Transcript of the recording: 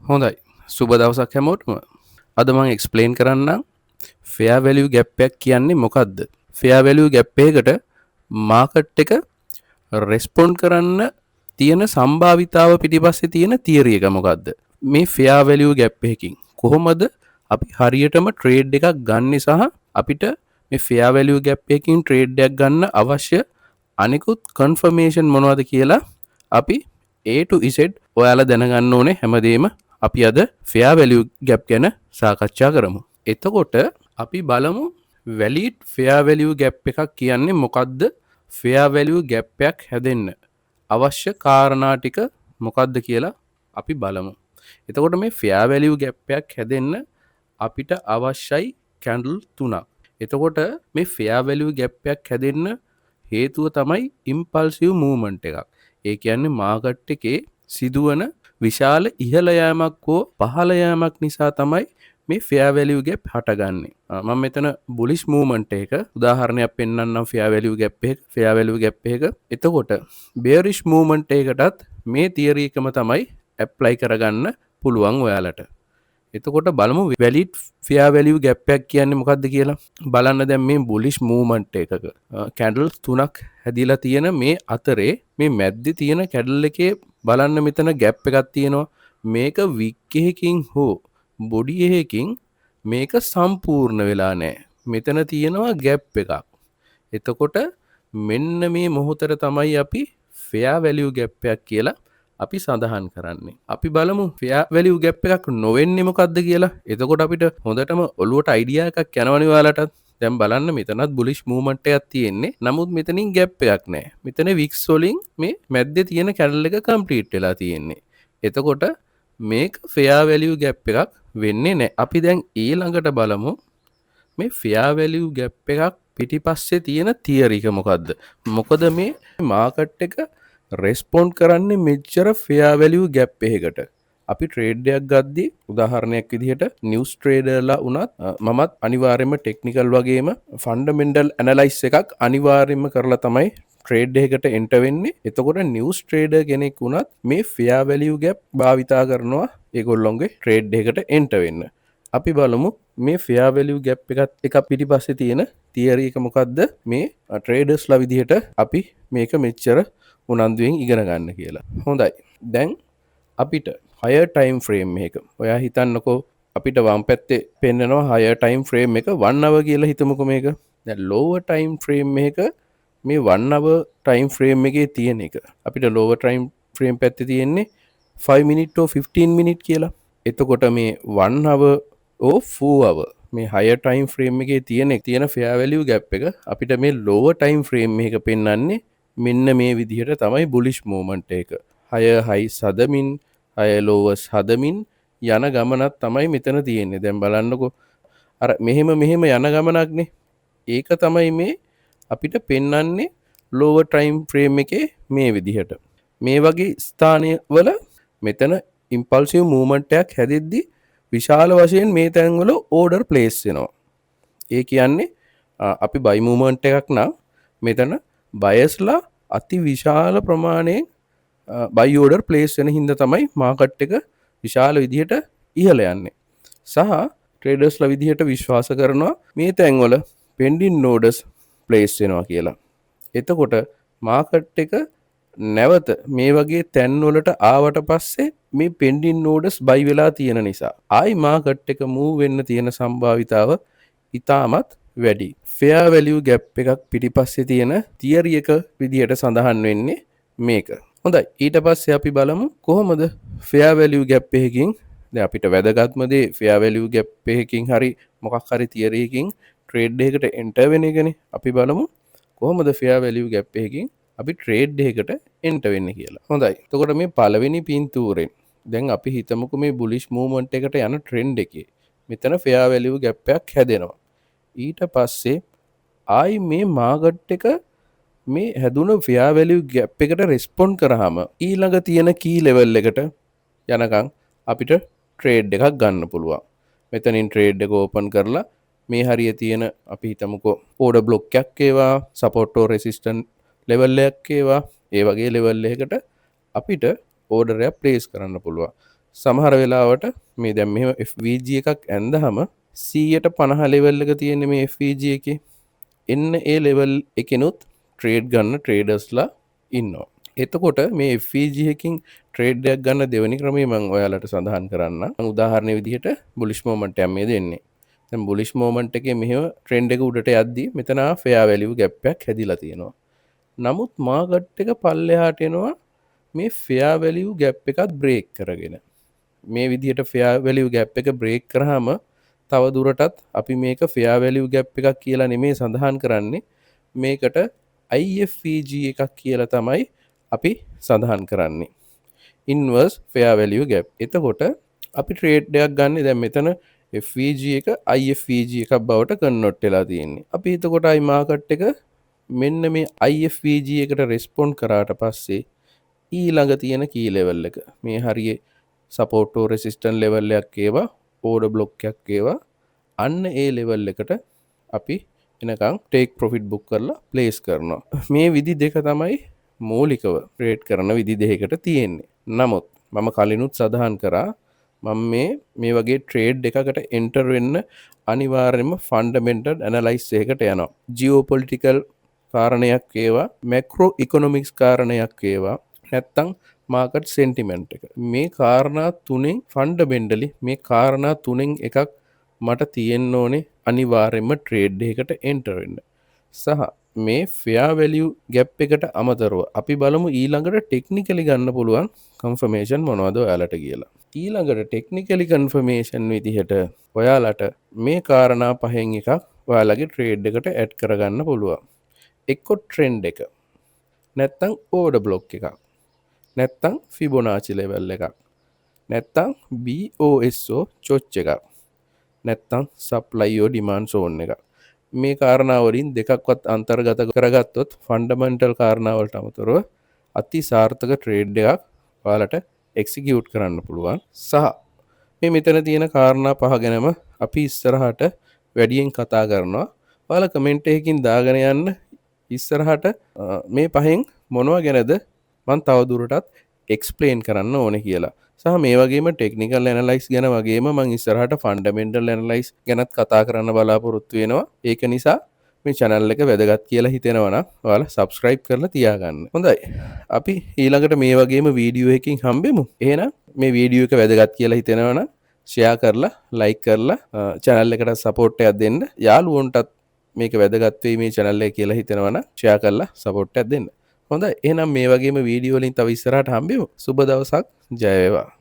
හොඳයි. සුබ දවසක් හැමෝටම. අද මම එක්ස්ප්ලেইন කරන්නම් ෆෙයා වැලියු ගැප් එකක් කියන්නේ මොකක්ද? ෆෙයා වැලියු ගැප් එකකට මාකට් එක රෙස්පොන්ඩ් කරන්න තියෙන සම්භාවිතාව පිටිපස්සේ තියෙන තියරි එක මොකක්ද? මේ ෆෙයා වැලියු ගැප් එකකින් කොහොමද අපි හරියටම ට්‍රේඩ් එකක් ගන්න සහ අපිට මේ ෆෙයා වැලියු ගැප් එකකින් ට්‍රේඩ් එකක් ගන්න අවශ්‍ය අනිකුත් කන්ෆර්මේෂන් මොනවද කියලා අපි A to Z ඔයාලා දැනගන්න ඕනේ හැමදේම අපි අද ෆෙයා වැලියු ගැප් ගැන සාකච්ඡා කරමු. එතකොට අපි බලමු වැලිඩ් ෆෙයා වැලියු ගැප් එකක් කියන්නේ මොකක්ද? ෆෙයා වැලියු ගැප් එකක් හැදෙන්න අවශ්‍ය කාරණා ටික මොකක්ද කියලා අපි බලමු. එතකොට මේ ෆෙයා වැලියු ගැප් එකක් හැදෙන්න අපිට අවශ්‍යයි කැන්ඩල් තුනක්. එතකොට මේ ෆෙයා වැලියු ගැප් එකක් හැදෙන්න හේතුව තමයි ඉම්පල්සිව් මූව්මන්ට් එකක්. ඒ කියන්නේ මාකට් එකේ සිදුවන විශාල ඉහළ යෑමක් හෝ පහළ යෑමක් නිසා තමයි මේ ෆෙයා වැලියු ගැප් හටගන්නේ. මම මෙතන බුලිෂ් මූව්මන්ට් එක උදාහරණයක් පෙන්නන්නම් ෆෙයා වැලියු ගැප් එක. ෆෙයා වැලියු ගැප් එක. එතකොට බෙයරිෂ් මූව්මන්ට් එකටත් මේ තියරි එකම තමයි ඇප්ලයි කරගන්න පුළුවන් ඔයාලට. එතකොට බලමු වැලිඩ් ෆෙයා වැලියු ගැප් එකක් කියන්නේ මොකක්ද කියලා. බලන්න දැන් මේ බුලිෂ් මූව්මන්ට් එකක කැන්ඩල්ස් තුනක් හැදිලා තියෙන මේ අතරේ මේ මැද්දේ තියෙන කැඩල් එකේ බලන්න මෙතන ගැප් එකක් තියෙනවා. මේක වික් එකකින් හෝ බොඩි එකකින් මේක සම්පූර්ණ වෙලා නැහැ. මෙතන තියෙනවා ගැප් එකක්. එතකොට මෙන්න මේ මොහොතට තමයි අපි ෆෙයා වැලියු ගැප් එකක් කියලා අපි සඳහන් කරන්නේ. අපි බලමු ෆෙයා වැලියු ගැප් එකක් නොවෙන්නේ මොකක්ද කියලා. එතකොට අපිට හොඳටම ඔළුවට අයිඩියා එකක් යනවනේ ඔයාලටත්. දැන් බලන්න මෙතනත් බුලිෂ් මූව්මන්ට් එකක් තියෙන්නේ. නමුත් මෙතනින් ගැප් එකක් නැහැ. මෙතන වික්ස් වලින් මේ මැද්දේ තියෙන කැන්ඩල් එක කම්ප්ලීට් වෙලා තියෙන්නේ. එතකොට මේක ෆෙයා වැලියු ගැප් එකක් වෙන්නේ නැහැ. අපි දැන් ඊළඟට බලමු මේ ෆෙයා වැලියු ගැප් එකක් පිටිපස්සේ තියෙන තියරි එක මොකද්ද? මොකද මේ මාකට් එක රෙස්පොන්ඩ් කරන්නේ මෙච්චර ෆෙයා වැලියු ගැප් එකකට. අපි ට්‍රේඩ් එකක් ගද්දී උදාහරණයක් විදිහට නිවුස් ට්‍රේඩර්ලා වුණත් මමත් අනිවාර්යයෙන්ම ටෙක්නිකල් වගේම ෆන්ඩමෙන්ටල් ඇනලයිස් එකක් අනිවාර්යයෙන්ම කරලා තමයි ට්‍රේඩ් එකකට එන්ටර් වෙන්නේ. එතකොට නිවුස් ට්‍රේඩර් කෙනෙක් වුණත් මේ ෆෙයා වැලියු ගැප් භාවිතා කරනවා ඒගොල්ලොන්ගේ ට්‍රේඩ් එකකට එන්ටර් වෙන්න. අපි බලමු මේ ෆෙයා වැලියු ගැප් එකක් පිටිපස්සේ තියෙන තියරි එක මොකද්ද? මේ ට්‍රේඩර්ස්ලා විදිහට අපි මේක මෙච්චර උනන්දුවෙන් ඉගෙන ගන්න කියලා. හොඳයි. දැන් අපිට higher time frame එක. ඔයා හිතන්නකෝ අපිට වම් පැත්තේ පෙන්නනවා higher time frame එක 1 hour කියලා හිතමුකෝ මේක. දැන් lower time frame එක මේ 1 hour time frame එකේ තියෙන එක. අපිට lower time frame පැත්තේ තියෙන්නේ 5 minute or 15 minute කියලා. එතකොට මේ 1 hour or 4 hour මේ higher time frame එකේ තියෙන fair value gap එක අපිට මේ lower time frame එක පෙන්වන්නේ මෙන්න මේ විදිහට තමයි bullish movement එක. higher highs හදමින් higher lows හදමින් යන ගමනක් තමයි මෙතන තියෙන්නේ. දැන් බලන්නකෝ අර මෙහෙම යන ගමනක්නේ. ඒක තමයි මේ අපිට පෙන්වන්නේ lower time frame එකේ මේ විදිහට. මේ වගේ ස්ථානවල මෙතන impulsive movement එකක් හැදෙද්දි විශාල වශයෙන් මේ තැන්වල order place වෙනවා. ඒ කියන්නේ අපි buy movement එකක් නම් මෙතන buyers-ලා අති විශාල ප්‍රමාණයෙන් buy order place වෙන හින්දා තමයි market එක විශාල විදිහට ඉහළ යන්නේ. සහ traders-ලා විදිහට විශ්වාස කරනවා මේ තැන්වල pending orders place වෙනවා කියලා. එතකොට market එක නැවත මේ වගේ තැන්වලට ආවට පස්සේ මේ pending orders buy වෙලා තියෙන නිසා ආයි market එක move වෙන්න තියෙන සම්භාවිතාව ඉතාමත් වැඩි. fair value gap එකක් පිටිපස්සේ තියෙන theory එක විදිහට සඳහන් වෙන්නේ මේක. හොඳයි. ඊට පස්සේ අපි බලමු කොහොමද fair value gap එකකින් දැන් අපිට වැදගත්ම දේ fair value gap එකකින් හරි මොකක් හරි theory එකකින් trade එකකට enter වෙන එකනේ. අපි බලමු කොහොමද fair value gap එකකින් අපි ට්‍රේඩ් එකකට එන්ටර් වෙන්න කියලා. හොඳයි. එතකොට මේ පළවෙනි පින්තූරෙන් දැන් අපි හිතමුකෝ මේ බුලිෂ් මූව්මන්ට් එකට යන ට්‍රෙන්ඩ් එකේ මෙතන ෆෙයා වැලියු ගැප් එකක් හැදෙනවා. ඊට පස්සේ ආයි මේ මාකට් එක මේ හැදුන ෆෙයා වැලියු ගැප් එකට රෙස්පොන්ඩ් කරාම ඊළඟ තියෙන කී ලෙවල් එකට යනකම් අපිට ට්‍රේඩ් එකක් ගන්න පුළුවන්. මෙතනින් ට්‍රේඩ් එක ඕපන් කරලා මේ හරිය තියෙන අපි හිතමුකෝ ඕඩර් බ්ලොක් එකක් ඒවා සපෝට් or රෙසිස්ටන්ට් ලෙවල් එකක් ඒවා ඒ වගේ ලෙවල් එකකට අපිට ඕඩර් එක ප්ලේස් කරන්න පුළුවන්. සමහර වෙලාවට මේ දැන් මෙහෙම FVG එකක් ඇන්දහම 150 ලෙවල් එක තියෙන්නේ මේ FVG එකේ. එන්න ඒ ලෙවල් එකෙනුත් ට්‍රේඩ් ගන්න ට්‍රේඩර්ස්ලා ඉන්නවා. එතකොට මේ FVG එකකින් ට්‍රේඩ් එකක් ගන්න දෙවෙනි ක්‍රමය මම ඔයාලට සඳහන් කරන්නම්. උදාහරණ විදිහට බුලිෂ් මොමන්ට් එකක් මේ දෙන්නේ. දැන් බුලිෂ් මොමන්ට් එකේ මෙහෙම ට්‍රෙන්ඩ් එක උඩට යද්දී මෙතන ෆෙයා වැලියු ගැප් එකක් හැදිලා තියෙනවා. නමුත් මාකට් එක පල්ලෙහාට එනවා මේ ෆෙයා වැලියු ගැප් එකත් බ්‍රේක් කරගෙන. මේ විදිහට ෆෙයා වැලියු ගැප් එක බ්‍රේක් කරාම තව දුරටත් අපි මේක ෆෙයා වැලියු ගැප් එකක් කියලා නෙමෙයි සඳහන් කරන්නේ. මේකට IFVG එකක් කියලා තමයි අපි සඳහන් කරන්නේ. Inverse fair value gap. එතකොට අපි ට්‍රේඩ් එකක් ගන්න දැන් මෙතන FVG එක IFVG එකක් බවට කන්වර්ට් වෙලා තියෙන්නේ. අපි එතකොට අයි මාකට් එක මෙන්න මේ IFVG එකට රෙස්පොන්ඩ් කරාට පස්සේ ඊළඟ තියෙන කී ලෙවල් එක මේ හරියේ සපෝට් ඕ රෙසිස්ටන්ට් ලෙවල් එකක් ඒවා ඕඩර් බ්ලොක් එකක් ඒවා අන්න ඒ ලෙවල් එකට අපි එනකම් ටේක් ප්‍රොෆිට් බුක් කරලා ප්ලේස් කරනවා. මේ විදි දෙක තමයි මූලිකව ට්‍රේඩ් කරන විදි දෙකකට තියෙන්නේ. නමුත් මම කලිනුත් සඳහන් කරා මම මේ වගේ ට්‍රේඩ් එකකට එන්ටර් වෙන්න අනිවාර්යයෙන්ම ෆන්ඩමෙන්ටල් ඇනලයිස් එකකට යනවා. ජියෝපොලිටිකල් කාරණයක් ඒවා, මැක්‍රෝ ඉකොනොමික්ස් කාරණයක් ඒවා, නැත්තම් මාකට් සෙන්ටිමන්ට් එක. මේ කාරණා තුනෙන් ෆන්ඩමෙන්ටලි මේ කාරණා තුනෙන් එකක් මට තියෙන්න ඕනේ අනිවාර්යයෙන්ම ට්‍රේඩ් එකකට එන්ටර් වෙන්න. සහ මේ ෆෙයා වැලියු ගැප් එකට අමතරව අපි බලමු ඊළඟට ටෙක්නිකලි ගන්න පුළුවන් කන්ෆර්මේෂන් මොනවද ඔයාලට කියලා. ඊළඟට ටෙක්නිකලි කන්ෆර්මේෂන් විදිහට ඔයාලට මේ කාරණා පහෙන් එකක් ඔයාලගේ ට්‍රේඩ් එකට ඇඩ් කරගන්න පුළුවන්. එක්ක ට්‍රෙන්ඩ් එක, නැත්තම් ඕඩර් බ්ලොක් එකක්, නැත්තම් ෆිබොනාචි ලෙවල් එකක්, නැත්තම් BOSO චොච් එකක්, නැත්තම් සප්ලයි ඕ ඩිමාන්ඩ් සෝන් එකක්. මේ කාරණාවලින් දෙකක්වත් අන්තර්ගත කරගත්තොත් ෆන්ඩමෙන්ටල් කාරණාවලට අමතරව අති සාර්ථක ට්‍රේඩ් එකක් ඔයාලට එක්සිකියුට් කරන්න පුළුවන්. සහ මේ මෙතන තියෙන කාරණා පහ ගැනම අපි ඉස්සරහට වැඩියෙන් කතා කරනවා. ඔයාලා කමෙන්ට් එකකින් දාගෙන යන්න ඉස්සරහට මේ පහෙන් මොනවා ගැනද මම තවදුරටත් එක්ස්ප්ලේන් කරන්න ඕනේ කියලා. සහ මේ වගේම ටෙක්නිකල් ඇනලයිස් ගැන වගේම මම ඉස්සරහට ෆන්ඩමෙන්ටල් ඇනලයිස් ගැනත් කතා කරන්න බලාපොරොත්තු වෙනවා. ඒක නිසා මේ channel එක වැදගත් කියලා හිතෙනවා නම් ඔයාලා subscribe කරලා තියාගන්න. හොඳයි. අපි ඊළඟට මේ වගේම වීඩියෝ එකකින් හම්බෙමු. එහෙනම් මේ වීඩියෝ එක වැදගත් කියලා හිතෙනවා නම් share කරලා like කරලා channel එකට support එකක් දෙන්න. යාළුවන්ටත් මේක වැදගත් වෙයි මේ channel එක කියලා හිතෙනවා නම් share කරලා support එකක් දෙන්න. හොඳයි. එහෙනම් මේ වගේම වීඩියෝ වලින් තව ඉස්සරහට හම්බෙමු. සුබ දවසක්. ජය වේවා.